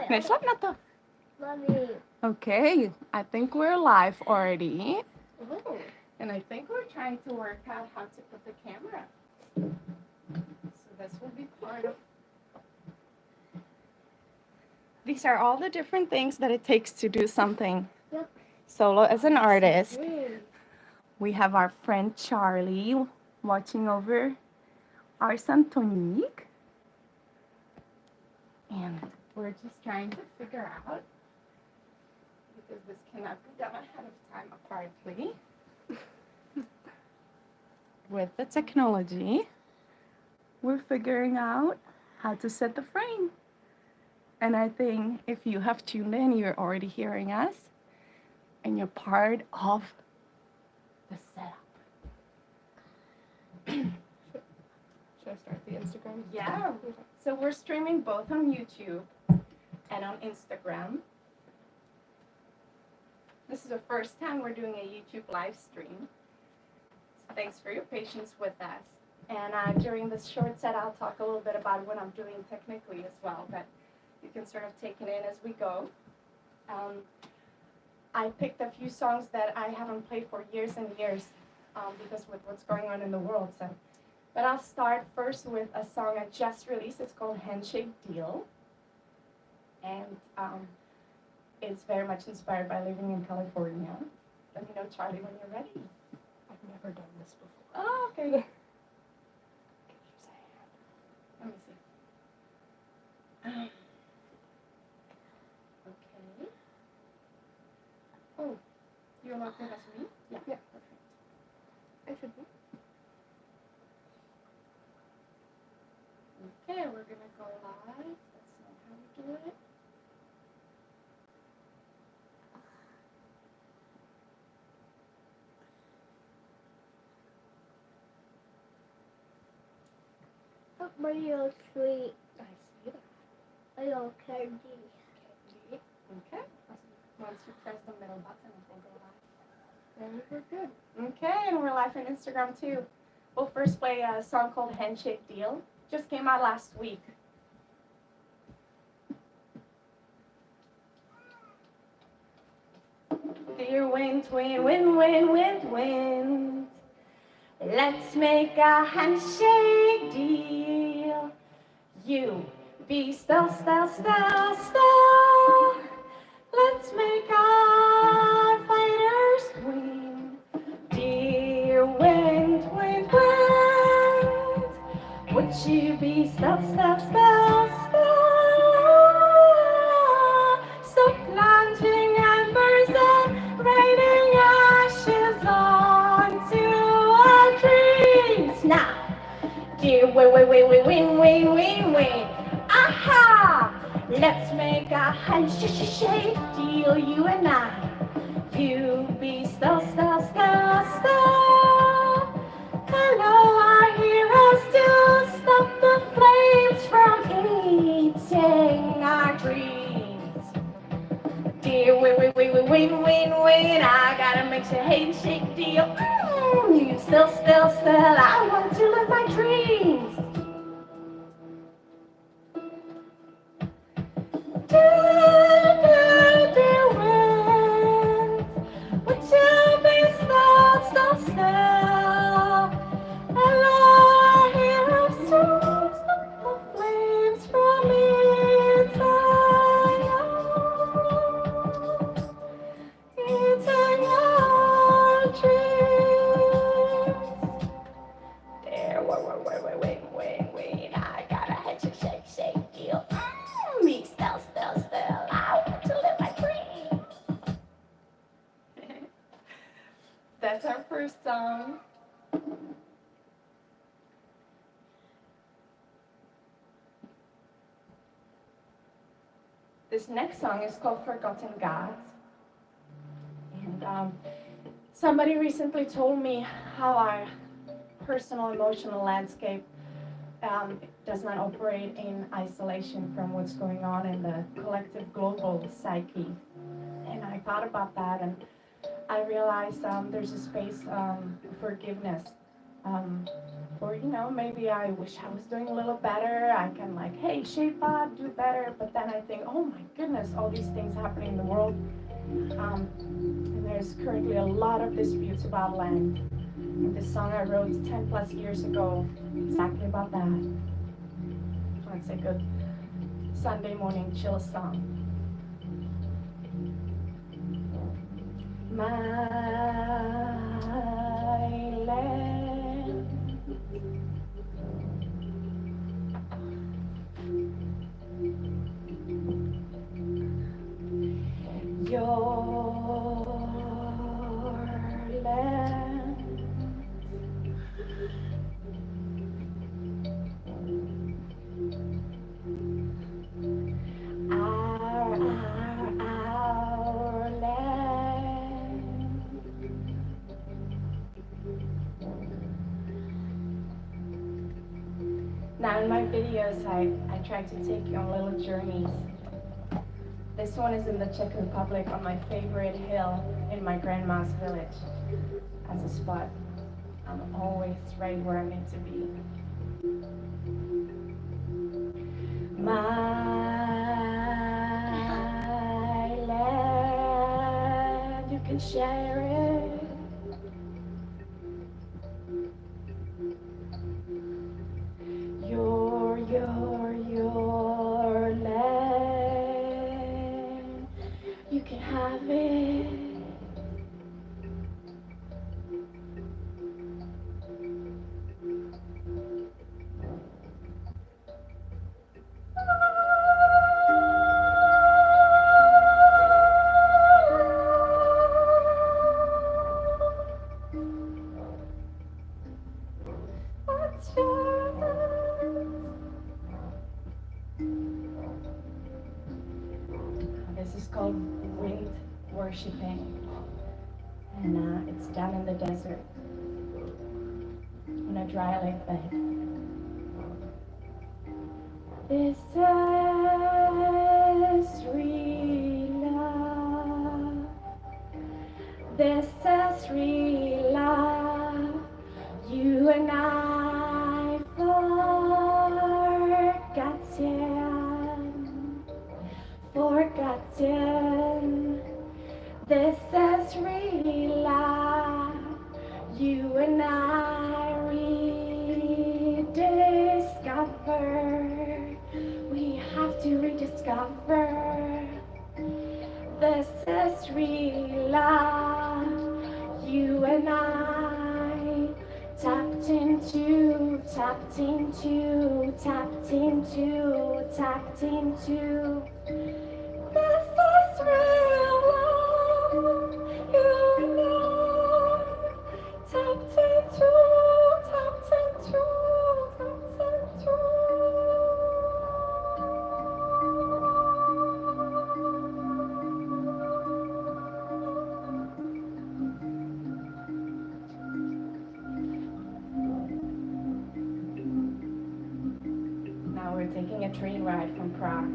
Neslap na to. Mommy. Okay, I think we're live already. Ooh. And I think we're trying to work out how to put the camera. So this will be part of... These are all the different things that it takes to do something Yep. solo as an artist. Mm. We have our friend Charlie watching over our son Tonique. And we're just trying to figure out, because this cannot be done ahead of time apparently, with the technology, we're figuring out how to set the frame. And I think if you have tuned in, you're already hearing us, and you're part of the setup. Should I start the Instagram? Yeah. So we're streaming both on YouTube and on Instagram. This is the first time we're doing a YouTube live stream. So thanks for your patience with us. And during this short set, I'll talk a little bit about what I'm doing technically as well, but you can sort of take it in as we go. I picked a few songs that I haven't played for years and years because with what's going on in the world. But I'll start first with a song I just released. It's called Handshake Deal. And it's very much inspired by living in California. Let me know, Charlie, when you're ready. I've never done this before. Oh, okay. Let me see. Okay. Oh, you're locked in as me? Yeah. Yeah. Perfect. I should be. Okay, we're gonna go live. That's not how we do it. Oh, Mario sweet. I see that. Mario candy. Okay. Once you press the middle button, it will go live. And we're good. Okay, and we're live on Instagram too. We'll first play a song called Handshake Deal. Just came out last week. Dear wind, wind, wind, wind, wind, wind. Let's make a handshake deal. You be still, still, still, still. Let's make our fighters win. Dear wind, wind, wind. Would you be still, still, still, still? Stop plunging embers and raining ashes onto our dreams. Now, dear win, win, win, win, win, win, win, win. Aha! Let's make a handshake deal, you and I. You be still, still, still, still. Hello, our heroes to stop the flames from eating our dreams. Dear win, win, win, win, win, win, win. I gotta make a handshake deal. You still, still, still. I want to live my dreams. Dear wind, would you be still, still, still? Hello, our heroes to stop the flames from eating our dreams. There, wait, I got a handshake deal. Me still, I want to live my dream. That's our first song. This next song is called Forgotten Gods. And somebody recently told me how our personal emotional landscape does not operate in isolation from what's going on in the collective global psyche. And I thought about that, and I realized there's a space for forgiveness or maybe I wish I was doing a little better. I can like, hey, shape up, do better. But then I think, oh my goodness, all these things happening in the world. And there's currently a lot of disputes about land. And this song I wrote 10 plus years ago, exactly about that. So it's a good Sunday morning chill song. My land, your land, our land. Now in my videos, I try to take you on little journeys. This one is in the Czech Republic on my favorite hill in my grandma's village as a spot. I'm always right where I need to be. My land, you can share it. Your land, you can have it. What's yours? This is called wind worshiping, and it's down in the desert on a dry lake bed. This is real love. This is real love. You and I forgotten. This is real love. You and I rediscover. We have to rediscover. This is real love. You and I tapped into, tapped into, tapped into, tapped into. This is real love. You and I tapped into, tapped into, tapped into. Now we're taking a train ride from Prague.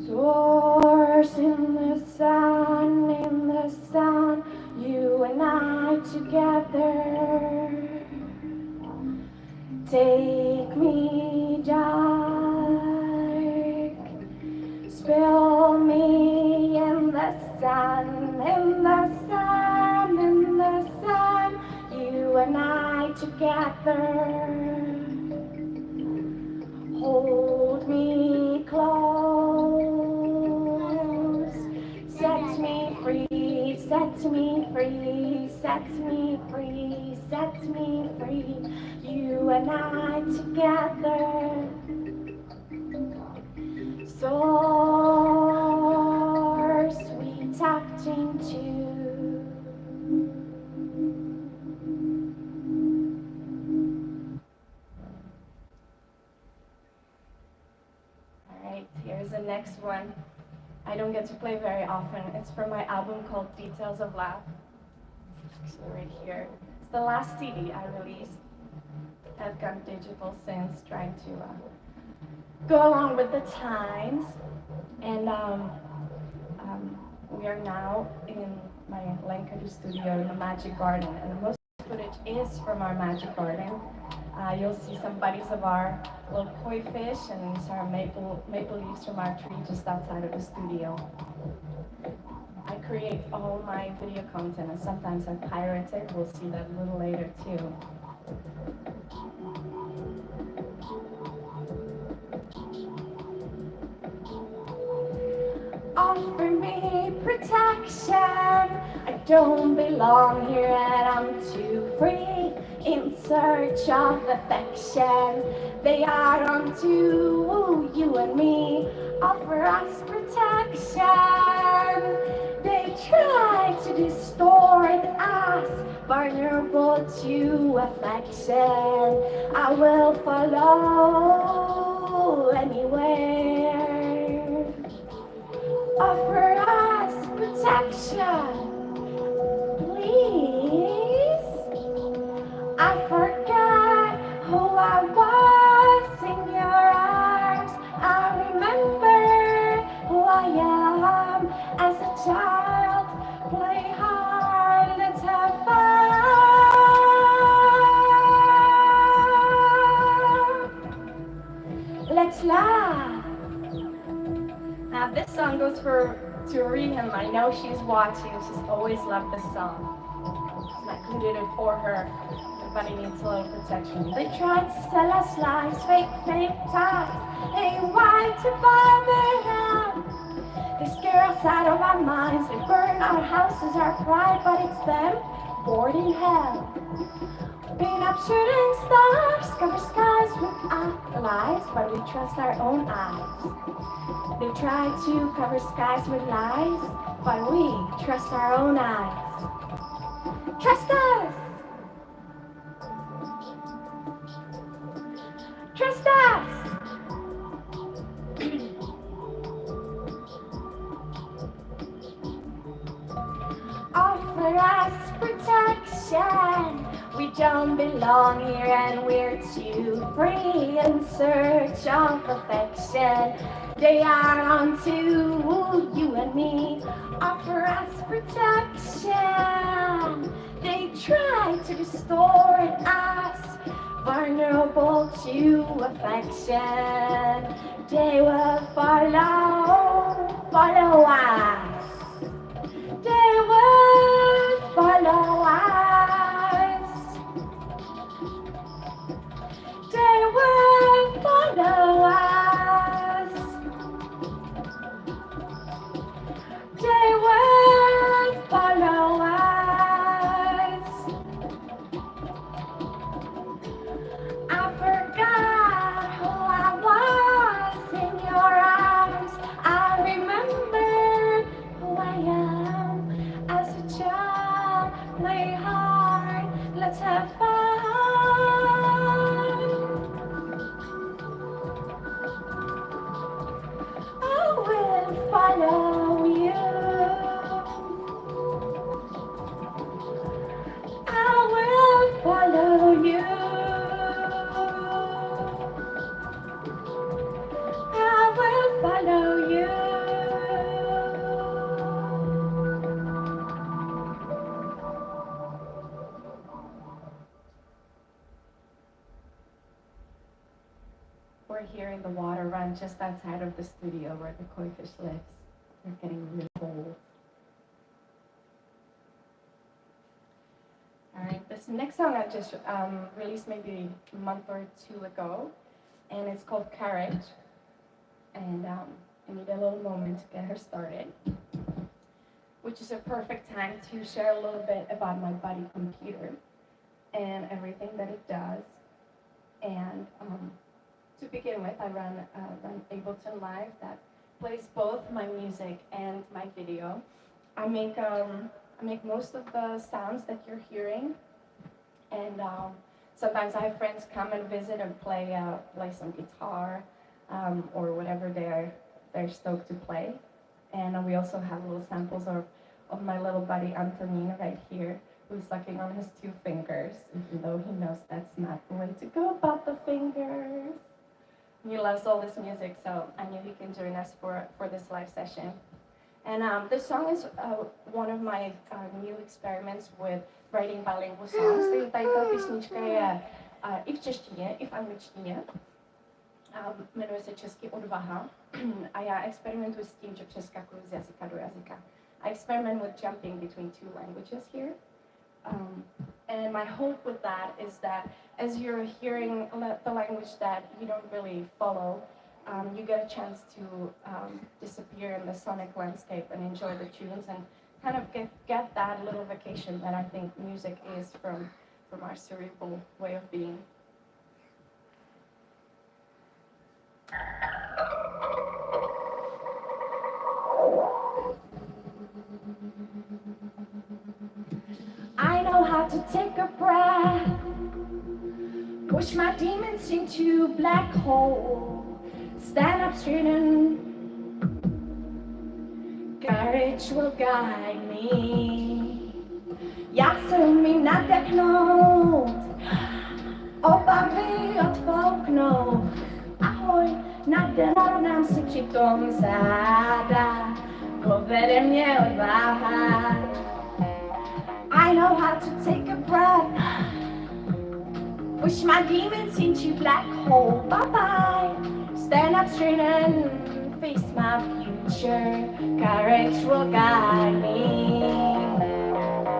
Source in the sun, you and I together. Take me dark, spill me in the sun, in the sun, in the sun, you and I together. Hold me close, set me free, set me free, set me free, set me free, you and I together. Source we tapped into. Here's the next one. I don't get to play very often. It's from my album called Details of Love. So right here. It's the last CD I released. I've gone digital since, trying to go along with the times. And we are now in my Lankadu studio in the Magic Garden, and most footage is from our Magic Garden. You'll see some buddies of our little koi fish and some maple leaves from our tree just outside of the studio. I create all my video content, and sometimes I pirate it. We'll see that a little later too. Offer me protection. I don't belong here and I'm too free. In search of affection, they are onto you and me. Offer us protection. They try to distort us, vulnerable to affection. I will follow anywhere. Offer us protection, please. I forgot who I was in your arms. I remember who I am as a child. Play hard, let's have fun. Let's laugh. Now this song goes to Reham. I know she's watching. She's always loved this song. I included it for her. Everybody needs a little protection. They tried to sell us lies, fake ties. They want to buy Birmingham. They scare us out of our minds. They burn our houses, our pride, but it's them bored in hell. Paint up shooting stars, cover skies with our lies, but we trust our own eyes. They try to cover skies with lies, but we trust our own eyes. Trust us! Trust us! Offer us protection. We don't belong here and we're too free in search of perfection. They are onto you and me. Offer us protection. They try to distort us, vulnerable to affection. They will follow us. They will follow us. They will follow us. They will follow us. I forgot who I was in your arms. I remember who I am as a child. Play hard, let's have fun. I will follow you. I will follow you. I will follow you. We're here in the water run just outside of the studio where the koi fish lives. They're getting really cold. Alright, this next song I just released maybe a month or two ago, and it's called Courage. And I need a little moment to get her started, which is a perfect time to share a little bit about my buddy computer and everything that it does. And to begin with, I run Ableton Live that plays both my music and my video. I make most of the sounds that you're hearing, and sometimes I have friends come and visit and play some guitar or whatever they're stoked to play. And we also have little samples of my little buddy Antonin right here, who's sucking on his 2 fingers, even though he knows that's not the way to go about the fingers. He loves all this music, so I knew he can join us for this live session. And this song is one of my new experiments with writing bilingual songs. Takže tady ta písnička je i v češtině, i v angličtině. Jmenuje se česky Odvaha. A já experimentuji s tím, že přeskakuju z jazyka do jazyka. I experiment with jumping between two languages here. And my hope with that is that as you're hearing the language that you don't really follow, you get a chance to disappear in the sonic landscape and enjoy the tunes and kind of get that little vacation that I think music is from our cerebral way of being. I know how to take a breath, push my demons into black hole, stand up straight and courage will guide me. Já se umím nadechnout, obavy odfouknout. Ahoj, nadechám si přitom záda, povede mě odvaha. I know how to take a breath, push my demons into black hole. Bye-bye, stand up straight and face my future. Courage will guide me.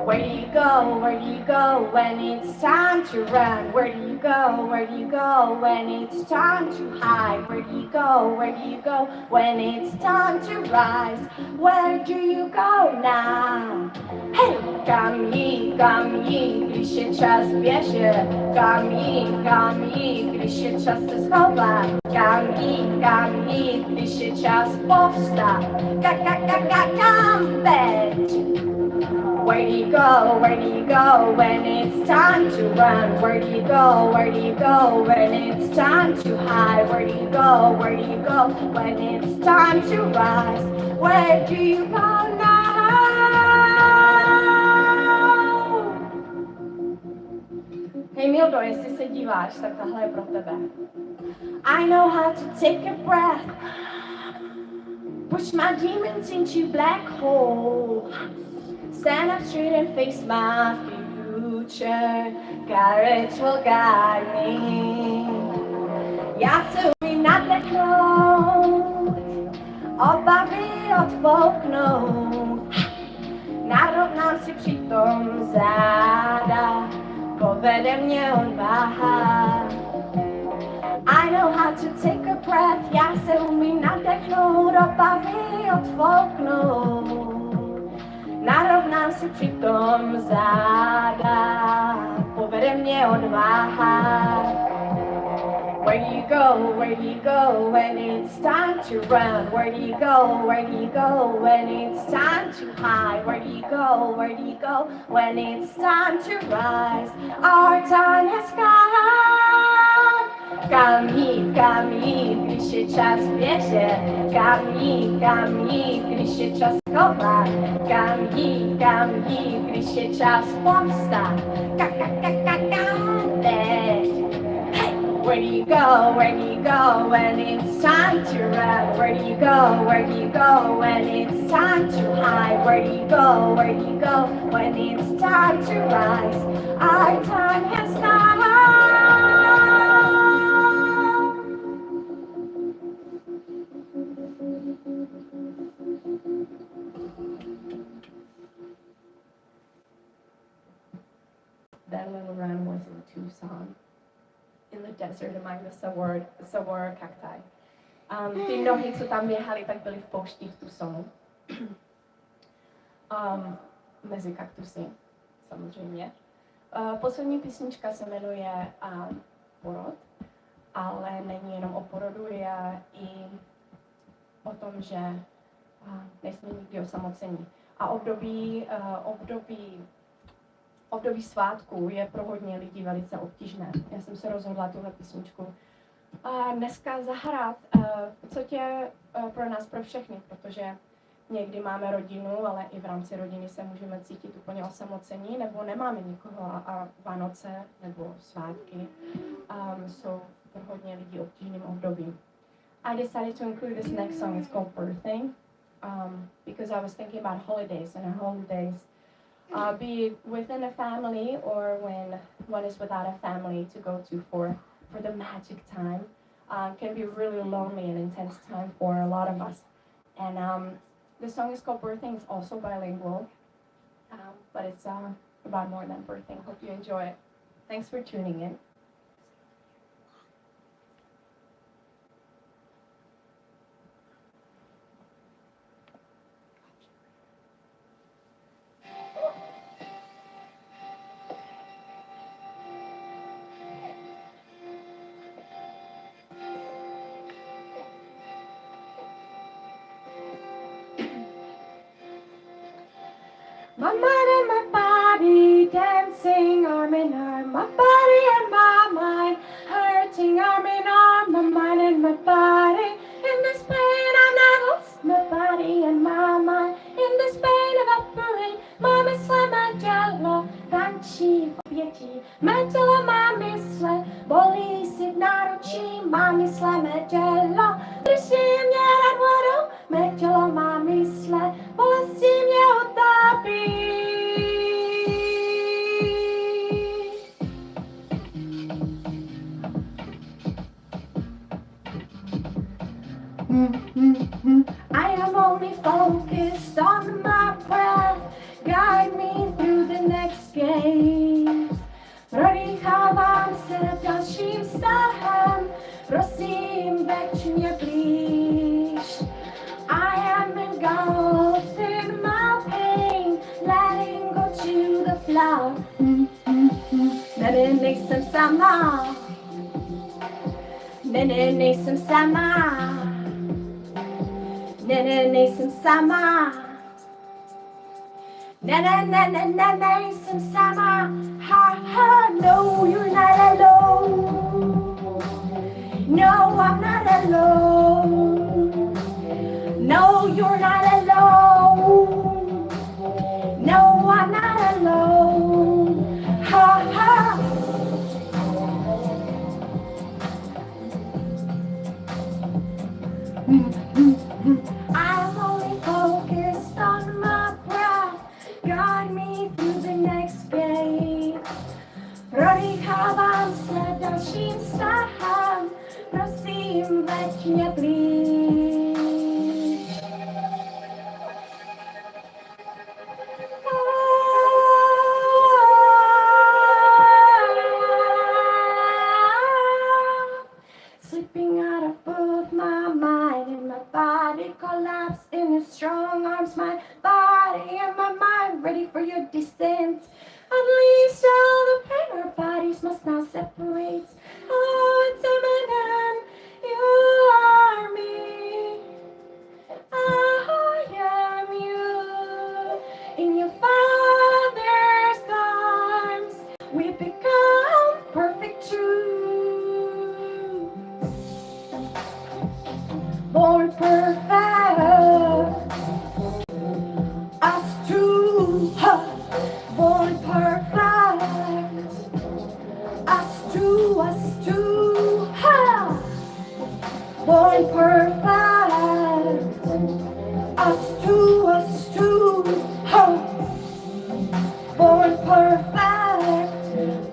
Where do you go? Where do you go when it's time to run? Where do you go? Where do you go when it's time to hide? Where do you go? Where do you go when it's time to rise? Where do you go now? Hey, kam jít, když je čas běžet? Kam jít, když je čas se schovat? Kam jít, když je čas povstat? Kam teď? Where do you go? Where do you go when it's time to run? Where do you go? Where do you go when it's time to hide? Where do you go? Where do you go when it's time to rise? Where do you go now? Hey Mildo, jestli se díváš, tak tahle je pro tebe. I know how to take a breath, push my demons into black hole. Stand up straight and face my future. Courage will guide me. Já se umím nadechnout, obavy odfouknout. Narovnám si přitom záda, povede mě odvaha. I know how to take a breath, já se umím nadechnout, obavy odfouknout. Narovnám si přitom záda, povede mě odvaha. Where do you go? Where do you go when it's time to run? Where do you go? Where do you go when it's time to hide? Where do you go? Where do you go when it's time to rise? Our time has come. Kam jít, když je čas běžet? Kam jít, když je čas schovat? Kam jít, když je čas povstat? Kam teď? Where do you go? Where do you go when it's time to run? Where do you go? Where do you go when it's time to hide? Where do you go? Where do you go when it's time to rise? Our time has come. That little run was in Tucson, in the desert among the saguaro cacti. Ty nohy, co tam běhaly, tak byly v poušti v Tucsonu. Mezi kaktusy, samozřejmě. Poslední písnička se jmenuje Porod, ale není jenom o porodu, je i o tom, že nejsme nikdy osamocení. A období svátků je pro hodně lidí velice obtížné. Já jsem se rozhodla tuhle písničku dneska zahrát, co tě pro nás, pro všechny, protože někdy máme rodinu, ale i v rámci rodiny se můžeme cítit úplně osamocení, nebo nemáme nikoho a Vánoce nebo svátky jsou pro hodně lidí obtížným obdobím. I decided to include this next song, it's called Birthing. because I was thinking about holidays and holidays, be it within a family or when one is without a family to go to for the magic time, can be really lonely and intense time for a lot of us. And the song is called Birthing. It's also bilingual, but it's about more than birthing. Hope you enjoy it. Thanks for tuning in. My mind and my body dancing arm in arm. My body and my mind hurting arm in arm. My mind and my body in this pain I'm not lost. My body and my mind in this pain of operating. Mama sla magella, vanci fieci. Magella mami sla, boli si naruci. Mami sla magella, trisim yaran wado. Magella mami sla, boli utapi. I am only focused on my breath. Guide me through the next gate. Prodychávám se dalším vztahem. Prosím, veď mě blíž. I am engulfed in my pain, letting go to the flow. Nene nejsem sama. Nene nejsem sama. Nene nejsem sama. Nene nejsem sama. Ha ha, no, you're not alone. No, I'm not alone. No, you're not alone. No, I'm not alone. Ha ha. I'm only focused on my breath. Guide me through the next gate. Prodychávám se dalším vztahem. Prosím, veď mě blíž. Slipping out of both my mind and my body collapse in your strong arms. My body and my mind ready for your descent. Unleash all the pain, our bodies must now separate. Oh, it's imminent, you are me. I am you. In your father's arms, we become perfect true. Born perfect, us two, huh? Born perfect, us two, huh? Born perfect, us two, huh? Born perfect,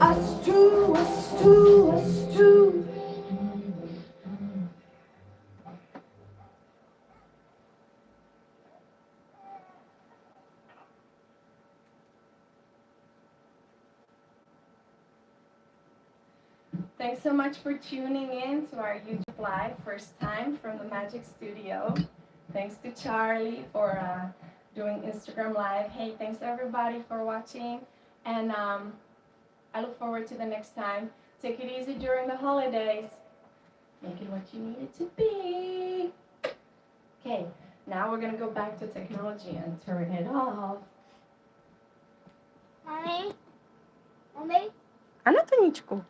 us two, us two. Thanks so much for tuning in to our YouTube Live, first time from the Magic Studio. Thanks to Charlie for doing Instagram Live. Hey, thanks everybody for watching. And I look forward to the next time. Take it easy during the holidays. Make it what you need it to be. Okay, now we're gonna go back to technology and turn it off. Mommy? Mommy? Ano to, Nichko?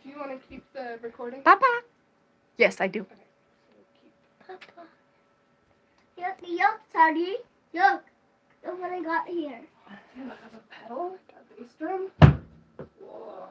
Do you want to keep the recording? Papa! Yes, I do. Okay, so keep. Papa. Yuck, Sadie. Yuck. Look what I got here. I have a pedal, a bass drum. Whoa.